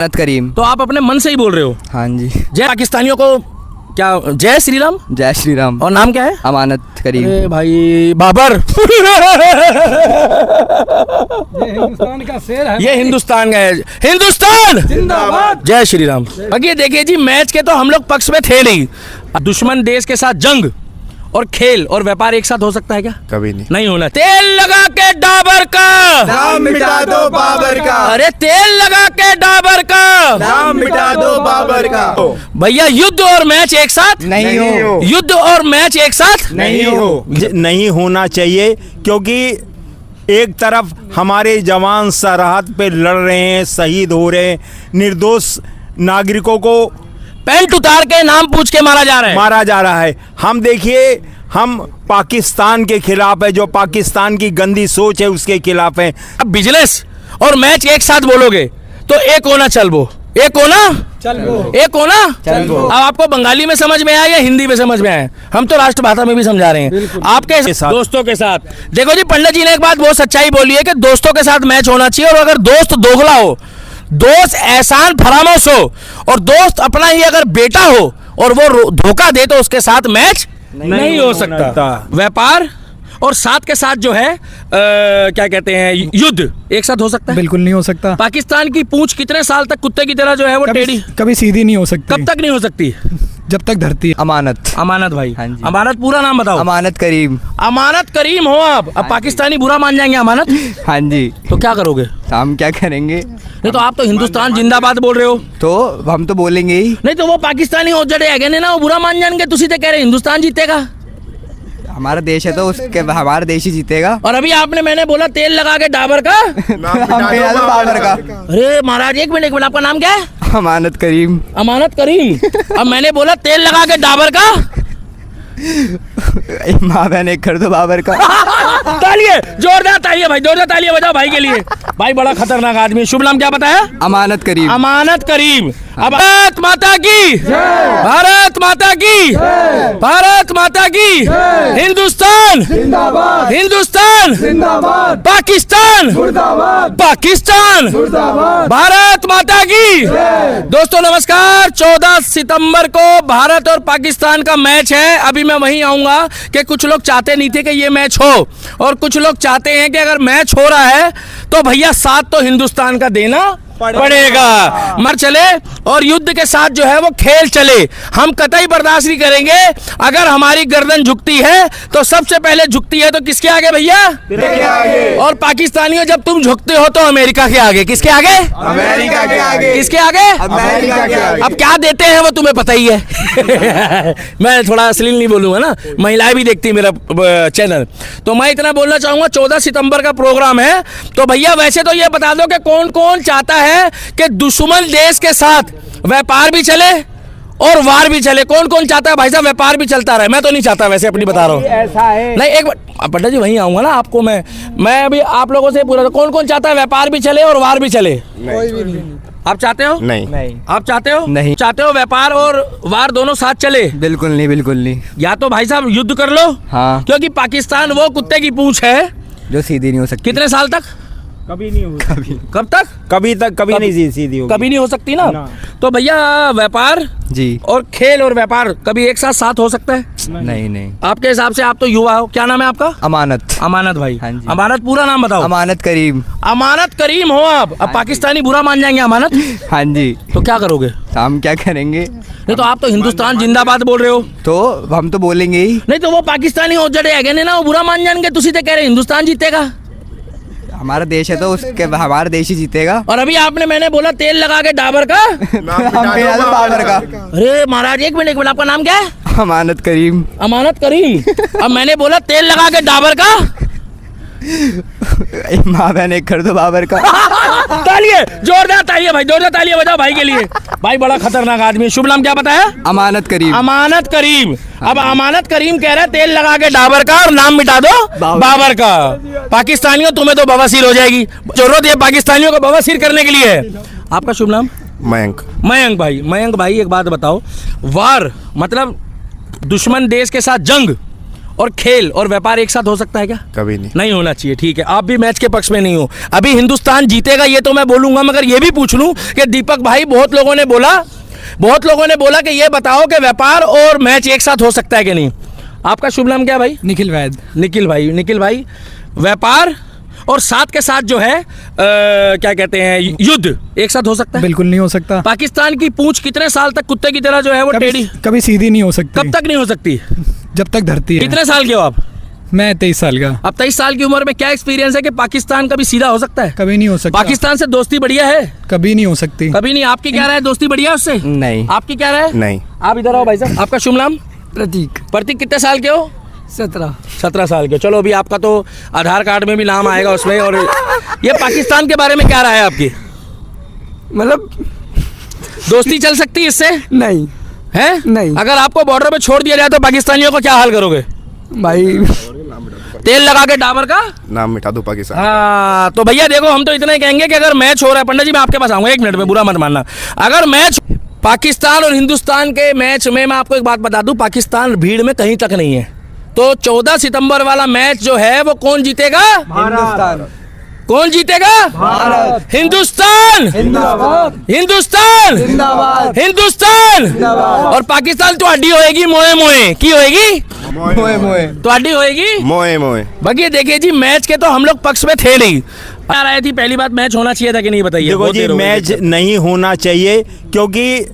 अमानत करीम। तो आप अपने मन से ही बोल रहे हो? हाँ जी। जय पाकिस्तानियों को क्या जय श्री राम? जय श्री राम। और नाम क्या है? अमानत करीम। अरे भाई बाबर ये हिंदुस्तान का शेर है। ये हिंदुस्तान का है। हिंदुस्तान जिंदाबाद। जय श्री राम। आगे देखिए जी, मैच के तो हम लोग पक्ष में थे नहीं। दुश्मन देश के साथ जंग और खेल और व्यापार एक साथ हो सकता है क्या? कभी नहीं। नहीं होना। तेल लगा के डाबर का नाम मिटा दो बाबर का। अरे तेल लगा के डाबर का नाम मिटा दो बाबर का। भैया युद्ध और मैच एक साथ नहीं हो। युद्ध और मैच एक साथ नहीं हो। नहीं होना चाहिए, क्योंकि एक तरफ हमारे जवान सरहद पे लड़ रहे हैं, शहीद हो रहे हैं, निर्दोष नागरिकों को पैंट उतार के नाम पूछ के मारा जा रहा है। मारा जा रहा है। हम देखिए, हम पाकिस्तान के खिलाफ है, जो पाकिस्तान की गंदी सोच है उसके खिलाफ है। अब बिजनेस और मैच एक साथ बोलोगे तो एक होना चल वो, एक होना चल वो। एक होना चल वो। अब आपको बंगाली में समझ में आया या हिंदी में समझ में आया? हम तो राष्ट्रभाषा में भी समझा रहे हैं आपके साथ। दोस्तों के साथ। देखो जी, पंडित जी ने एक बात बहुत सच्चाई बोली है कि दोस्तों के साथ मैच होना चाहिए। और अगर दोस्त दोगला हो, दोस्त एहसान फरामोश हो और दोस्त अपना ही अगर बेटा हो और वो धोखा दे तो उसके साथ मैच नहीं हो सकता। व्यापार और साथ के साथ जो है क्या कहते हैं, युद्ध एक साथ हो सकता है? बिल्कुल नहीं हो सकता। पाकिस्तान की पूंछ कितने साल तक कुत्ते की तरह जो है वो टेढ़ी कभी सीधी नहीं हो सकती। कब तक नहीं हो सकती? जब तक धरती। अमानत। अमानत भाई। हाँ जी। अमानत पूरा नाम बताओ। अमानत करीम। अमानत करीम हो आप। अब पाकिस्तानी बुरा मान जाएंगे अमानत, हाँ जी। तो क्या करोगे? हम क्या करेंगे? नहीं तो आप तो हिंदुस्तान जिंदाबाद बोल रहे हो। तो हम तो बोलेंगे ही। नहीं तो वो पाकिस्तानी हो जड़े है ना, वो बुरा मान जाएंगे। तुसी तो कह रहे हिंदुस्तान जीतेगा। हमारा देश है तो उसके हमारा देश ही जीतेगा। और अभी मैंने बोला तेल लगा के डाबर का। नाम हम मिटा मिटा दो दो बाबर का। अरे महाराज एक मिनट, आपका नाम क्या है? अमानत करीम। अमानत करीम। अब मैंने बोला तेल लगा के डाबर का। माँ बहन एक कर दो बाबर का। तालिए, जोरदार तालिए भाई, जोरदार तालिए बजाओ भाई के लिए। भाई बड़ा खतरनाक आदमी। शुभ नाम क्या बताया? अमानत करीम। अमानत करीम। अब भारत माता की, भारत माता की, भारत माता की, हिंदुस्तान जिंदाबाद। हिंदुस्तान जिंदाबाद। पाकिस्तान मुर्दाबाद। पाकिस्तान मुर्दाबाद। भारत माता की। दोस्तों नमस्कार। 14 सितंबर को भारत और पाकिस्तान का मैच है। अभी मैं वहीं आऊंगा कि कुछ लोग चाहते नहीं थे कि ये मैच हो और कुछ लोग चाहते हैं कि अगर मैच हो रहा है तो भैया साथ तो हिंदुस्तान का देना पड़ेगा। मर चले और युद्ध के साथ जो है वो खेल चले। हम कतई बर्दाश्त नहीं करेंगे। अगर हमारी गर्दन झुकती है तो सबसे पहले झुकती है तो किसके आगे भैया? और पाकिस्तानियों जब तुम झुकते हो तो अमेरिका के आगे। किसके आगे? अमेरिका के आगे। किसके आगे? अमेरिका के आगे। अब क्या देते हैं वो तुम्हें पता ही है। मैं थोड़ा अश्लील नहीं बोलूंगा ना, महिलाएं भी देखती मेरा चैनल, तो मैं इतना बोलना चाहूंगा 14 सितंबर का प्रोग्राम है। तो भैया वैसे तो ये बता दो कि कौन कौन चाहता है कि दुश्मन देश के साथ व्यापार भी चले और वार भी चले? कौन कौन चाहता है भाई साहब व्यापार भी चलता रहे? मैं तो नहीं चाहता, वैसे अपनी बता रहा हूँ। ऐसा है। नहीं एक पंडित जी वहीं आऊंगा ना आपको मैं अभी आप लोगों से पूरा, कौन कौन चाहता है व्यापार भी चले और वार भी चले? कोई भी नहीं। आप चाहते हो? नहीं। आप चाहते हो? नहीं। चाहते हो व्यापार और वार दोनों साथ चले? बिल्कुल नहीं, बिल्कुल नहीं। या तो भाई साहब युद्ध कर लो। हाँ। क्योंकि पाकिस्तान वो कुत्ते की पूंछ है जो सीधी नहीं हो सकती। कितने साल तक? कभी नहीं होगी। कब तक? कभी नहीं सीधी होगी। कभी नहीं हो सकती ना। ना। तो भैया व्यापार जी। और खेल और व्यापार कभी एक साथ हो सकता है? नहीं नहीं। आपके हिसाब से आप तो युवा हो, क्या नाम है आपका? अमानत। अमानत भाई। हाँ जी। अमानत पूरा नाम बताओ। अमानत करीम। अमानत करीम हो आप। अब पाकिस्तानी बुरा मान जाएंगे अमानत, हाँ जी। तो क्या करोगे? हम क्या करेंगे? नहीं तो आप तो हिंदुस्तान जिंदाबाद बोल रहे हो। तो हम तो बोलेंगे ही। नहीं तो वो पाकिस्तानी हो जड़े है ना, वो बुरा मान जाएंगे। तुसी तो कह रहे हिंदुस्तान जीतेगा। हमारा देश है तो उसके हमारा देश ही जीतेगा। और अभी मैंने बोला तेल लगा के डाबर का। नाम हम मिटा मिटा दो दो बाबर बाबर का। का। अरे महाराज एक मिनट, आपका नाम क्या है? अमानत करीम। अमानत करीम। अब मैंने बोला तेल लगा के डाबर का। माँ बहन एक कर दो बाबर का। तालिए, जोरदार तालिए भाई, जोरदार तालिए बजाओ भाई के लिए। भाई बड़ा खतरनाक आदमी। शुभ नाम क्या बताया? अमानत करीम। अमानत करीम। अब अमानत करीम कह रहा है तेल लगा के डाबर का और नाम मिटा दो बाबर का। पाकिस्तानियों तुम्हें तो बवासीर हो जाएगी। जरूरत है पाकिस्तानियों को बवासीर करने के लिए। आपका शुभ नाम? मयंक। मयंक भाई। मयंक भाई एक बात बताओ, वार मतलब दुश्मन देश के साथ जंग और खेल और व्यापार एक साथ हो सकता है क्या? कभी नहीं। नहीं होना चाहिए। ठीक है, आप भी मैच के पक्ष में नहीं हो। अभी हिंदुस्तान जीतेगा ये तो मैं बोलूंगा, मगर ये भी पूछ लूं कि दीपक भाई, बहुत लोगों ने बोला कि ये बताओ कि व्यापार और मैच एक साथ हो सकता है कि नहीं। आपका शुभ नाम क्या है भाई? निखिल वैद। निखिल भाई, व्यापार और साथ के साथ जो है क्या कहते हैं, युद्ध एक साथ हो सकता है? बिल्कुल नहीं हो सकता। पाकिस्तान की पूंछ कितने साल तक कुत्ते की तरह जो है वो टेढ़ी कभी सीधी नहीं हो सकती। कब तक नहीं हो सकती? जब तक धरती है। कितने साल के हो आप? मैं 23 साल का। अब 23 साल की उम्र में क्या एक्सपीरियंस है कि पाकिस्तान कभी सीधा हो सकता है? कभी नहीं हो सकता। पाकिस्तान से दोस्ती बढ़िया है? कभी नहीं हो सकती। कभी नहीं। आपकी क्या राय है, दोस्ती बढ़िया है उससे? नहीं। आपकी क्या राय है? नहीं। आप इधर आओ भाई साहब। आपका शुभ नाम? प्रतीक कितने साल के हो? 17 साल के। चलो अभी आपका तो आधार कार्ड में भी नाम आएगा उसमें। और ये पाकिस्तान के बारे में क्या राय है आपकी? मतलब दोस्ती चल सकती है इससे? नहीं है? नहीं। अगर आपको बॉर्डर पे छोड़ दिया जाए तो पाकिस्तानियों का क्या हाल करोगे? भाई तेल लगा के डाबर का नाम मिटा दो पाकिस्तान। हाँ, तो भैया देखो, हम तो इतना ही कहेंगे कि अगर मैच हो रहा है, पंडित जी मैं आपके पास आऊंगा 1 मिनट में, बुरा मत मानना। अगर मैच पाकिस्तान और हिंदुस्तान के मैच में मैं आपको एक बात बता दूं, पाकिस्तान भीड़ में कहीं तक नहीं है। तो 14 सितंबर वाला मैच जो है वो कौन जीतेगा? हिंदुस्तान। कौन जीतेगा? भारत। हिंदुस्तान। हिंदुस्तान। हिंदुस्तान। और पाकिस्तान तो अड्डी होएगी, मोए की होएगी, मोए तो अड्डी होएगी मोए। बाकी देखिए जी, मैच के तो हम लोग पक्ष में थे नहीं। आ रही थी पहली बात, मैच होना चाहिए था कि नहीं बताइए? देखो बहुत जी, देर हो गई। मैच नहीं होना चाहिए क्योंकि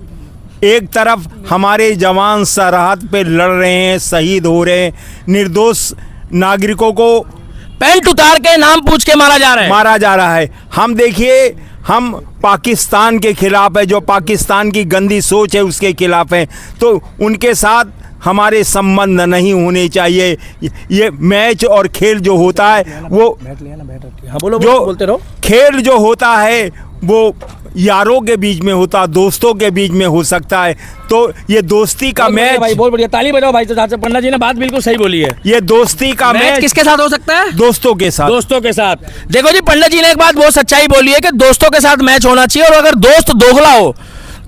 एक तरफ हमारे जवान सरहद पे लड़ रहे हैं, शहीद हो रहे हैं, निर्दोष नागरिकों को पैंट उतार के नाम पूछ के मारा जा रहा है। हम देखिए, हम पाकिस्तान के खिलाफ है, जो पाकिस्तान की गंदी सोच है उसके खिलाफ है, तो उनके साथ हमारे संबंध नहीं होने चाहिए। ये मैच और खेल जो होता है वो हाँ, बोलो जो बोलते रहो। खेल जो होता है वो यारों के बीच में होता, दोस्तों के बीच में हो सकता है। तो ये दोस्ती का मैच, भाई बहुत बढ़िया, ताली बजाओ भाई। तो पंडित जी ने बात बिल्कुल सही बोली है। ये दोस्ती का मैच किसके साथ हो सकता है? दोस्तों के साथ। दोस्तों के साथ। देखो जी, पंडित जी ने एक बात बहुत सच्चाई बोली है कि दोस्तों के साथ मैच होना चाहिए। और अगर दोस्त दोगला हो,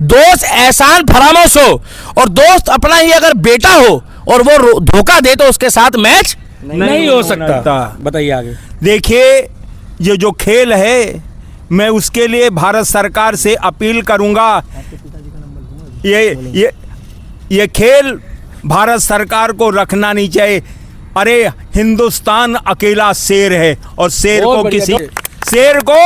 दोस्त एहसान फरामोश हो, और दोस्त अपना ही अगर बेटा हो और वो धोखा दे, तो उसके साथ मैच नहीं हो सकता। बताइए आगे। देखिए, ये जो खेल है, मैं उसके लिए भारत सरकार से अपील करूंगा। ये खेल भारत सरकार को रखना नहीं चाहिए। अरे हिंदुस्तान अकेला शेर है और शेर को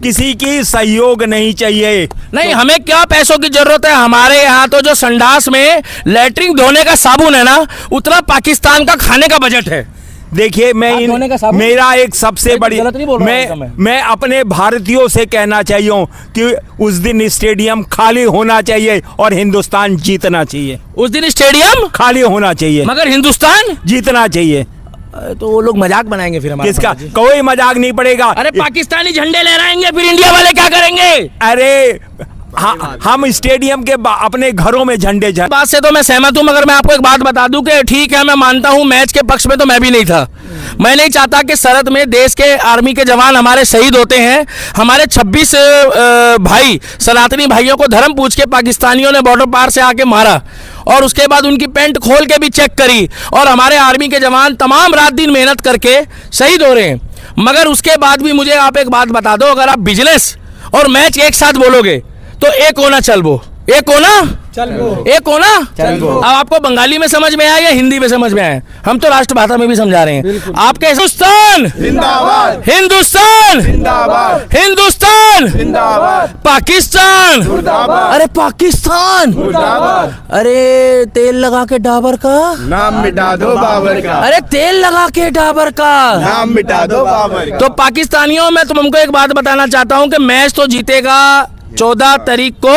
किसी की सहयोग नहीं चाहिए। नहीं, हमें क्या पैसों की जरूरत है? हमारे यहाँ तो जो संडास में लैट्रिन धोने का साबुन है ना, उतना पाकिस्तान का खाने का बजट है। देखिए, मेरा एक सबसे बड़ी, मैं अपने भारतीयों से कहना चाहिए कि उस दिन स्टेडियम खाली होना चाहिए और हिंदुस्तान जीतना चाहिए। उस दिन स्टेडियम खाली होना चाहिए मगर हिंदुस्तान जीतना चाहिए। तो वो लोग मजाक बनाएंगे फिर हमारा। किसका? कोई मजाक नहीं पड़ेगा। अरे पाकिस्तानी झंडे लहराएंगे, फिर इंडिया वाले क्या करेंगे? अरे हम स्टेडियम के अपने घरों में झंडे बात से तो मैं सहमत हूं, मगर मैं आपको एक बात बता दूं कि ठीक है, मैं मानता हूं मैच के पक्ष में तो मैं भी नहीं था। मैं नहीं चाहता कि सरहद में देश के आर्मी के जवान हमारे शहीद होते हैं। हमारे 26 भाई सनातनी भाइयों को धर्म पूछ के पाकिस्तानियों ने बॉर्डर पार से आके मारा, और उसके बाद उनकी पैंट खोल के भी चेक करी, और हमारे आर्मी के जवान तमाम रात दिन मेहनत करके शहीद हो रहे हैं। मगर उसके बाद भी मुझे आप एक बात बता दो, अगर आप बिजनेस और मैच एक साथ बोलोगे तो एक होना चल वो, एक होना एक होना चल वो। अब आपको बंगाली में समझ में आया या हिंदी में समझ में आया? हम तो राष्ट्रभाषा में भी समझा रहे हैं आपके। हिंदुस्तान जिंदाबाद, हिंदुस्तान जिंदाबाद, हिंदुस्तान, जिंदाबाद, पाकिस्तान, अरे पाकिस्तान, अरे तेल लगा के डाबर का नाम मिटा दो बाबर का, अरे तेल लगा के डाबर का नाम मिटा दो बाबर का। तो पाकिस्तानियों, मैं तुमको एक बात बताना चाहता हूं कि मैच तो जीतेगा 14 तारीख को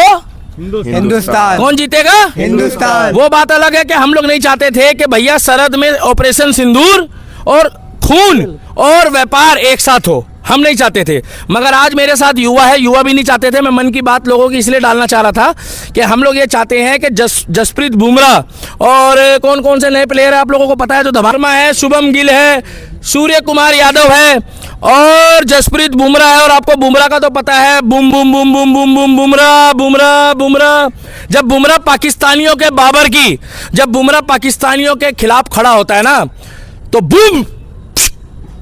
हिंदुस्तान। कौन जीतेगा? हिंदुस्तान। वो बात अलग है कि हम लोग नहीं चाहते थे कि भैया सरहद में ऑपरेशन सिंदूर और खून और व्यापार एक साथ हो, हम नहीं चाहते थे। मगर आज मेरे साथ युवा है, युवा भी नहीं चाहते थे। मैं मन की बात लोगों की इसलिए डालना चाह रहा था कि हम लोग ये चाहते हैं कि जसप्रीत बुमराह और कौन कौन से नए प्लेयर है आप लोगों को पता है, जो धमारमा है, शुभम गिल है, सूर्य कुमार यादव है, और जसप्रीत बुमराह है, और आपको बुमराह का तो पता है, बुम बुम बुम बुम बुम बुम बुमराह बुमराह बुमराह। जब बुमराह पाकिस्तानियों के खिलाफ खड़ा होता है ना, तो बूम,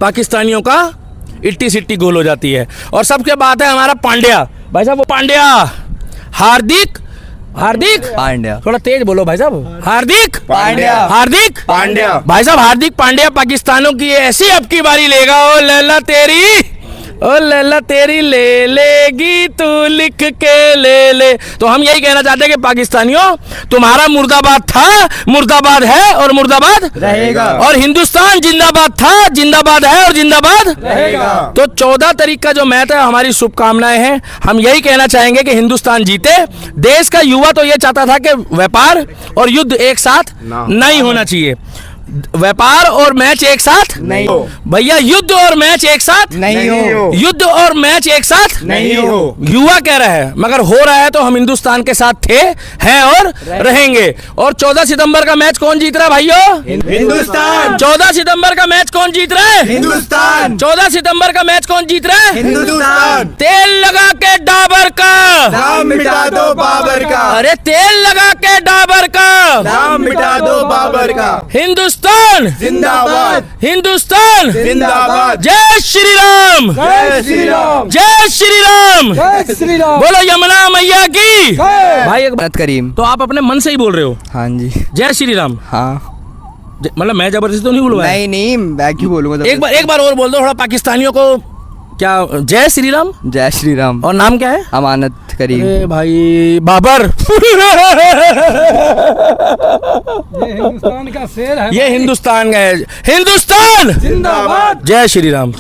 पाकिस्तानियों का इट्टी सिट्टी गोल हो जाती है। और सबके बाद है हमारा पांड्या, भाई साहब वो पांड्या, हार्दिक पांड्या। थोड़ा तेज बोलो भाई साहब, हार्दिक पांड्या। भाई साहब हार्दिक पांड्या पाकिस्तानों की ऐसी अब की बारी लेगा, ओ लैला तेरी ले लेगी तू लिख के ले। तो हम यही कहना चाहते हैं कि पाकिस्तानियों, तुम्हारा मुर्दाबाद था, मुर्दाबाद है और मुर्दाबाद रहेगा। और हिंदुस्तान जिंदाबाद था, जिंदाबाद है और जिंदाबाद रहेगा। तो 14 तारीख का जो मैच है, हमारी शुभकामनाएं हैं। हम यही कहना चाहेंगे कि हिंदुस्तान जीते। देश का युवा तो ये चाहता था कि व्यापार और युद्ध एक साथ नहीं होना चाहिए, व्यापार और मैच एक साथ नहीं हो भैया, युद्ध और मैच एक साथ नहीं हो, युद्ध और मैच एक साथ नहीं हो। युवा कह रहा है, मगर हो रहा है तो हम हिंदुस्तान के साथ थे, हैं और रहेंगे। और 14 सितंबर का मैच कौन जीत रहा है भाइयों? हिंदुस्तान। 14 सितंबर का मैच कौन जीत रहा है? हिंदुस्तान। 14 सितंबर का मैच कौन जीत रहा है? हिंदुस्तान। तेल लगा के डाबर का नाम मिटा दो बाबर का। अरे तेल लगा के डाबर का नाम मिटा दो बाबर का। हिंदुस्तान जिंदाबाद। हिंदुस्तान जिंदाबाद। जय श्री राम, जय श्री राम। जय श्री राम, जय श्री राम। बोलो यमुना मैया की। भाई एक भारत करीम। तो आप अपने मन से ही बोल रहे हो हाँ जी। जय श्री राम? हाँ मतलब मैं जबरदस्ती तो नहीं बोलूँगा? नहीं मैं क्यों बोलूँगा? एक बार और बोल दो थोड़ा पाकिस्तानियों को। क्या जय श्री राम? जय श्री राम। और नाम क्या है? अमानत करीम। अरे भाई बाबर ये हिंदुस्तान का शेर है। ये हिंदुस्तान का है। हिंदुस्तान जिंदाबाद। जय श्री राम।